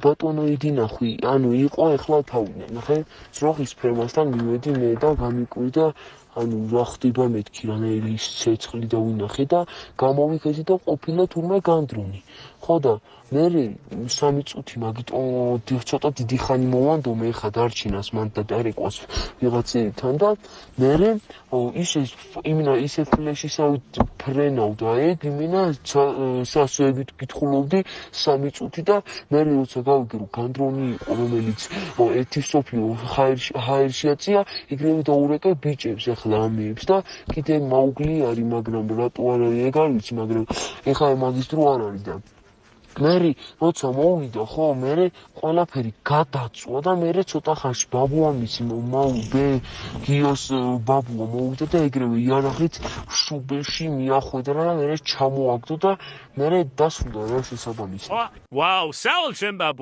ბატონო იდინახვი, ანუ იყო ეხლა თავიდან, ნახე, ძროხის ფერმასთან მივედი მე და გამიკვირდა და ანუ რა ხდება მეთქი რანაირი ის ცეცხლი და ვინახე და გამოვიქეცი და ყოფილა თურმე განდრონი. ხო და მე 3 წუთი მაგიტო ცოტა დიდი ხანი მოვანდო მე ხა დარჩინას მან და დარეკოს ვიღაცებთან და მე ისე ფლეშისავით ფრენავდა ეგ იმინა სასოებით გითხულობდი 3 წუთი და მე როცა გავიგე რომ განდრონი იყო რომელიც ერთი სოფლიო ჰაერში აწია იგივე დაურეკე ბიჭებს ახლა ამებს და კიდე მაუგლი არის მაგრამ რატო არ არის ეგ არ ვიცი მაგრამ ეხლა მაგის დრო არ არის და მე როცა მოვიდა ხო მე ყველაფერი გადაწვა და მე ცოტა ხანში ბაბუამისი მაუბე გიოს ბაბუა მოვიდა და ეგრევე იარაღით შუბეში მიახვედრა და მე ჩამოაგდო და მე დასრულდა რა შესაბამისი. Wow, სავალ შენ ბაბუ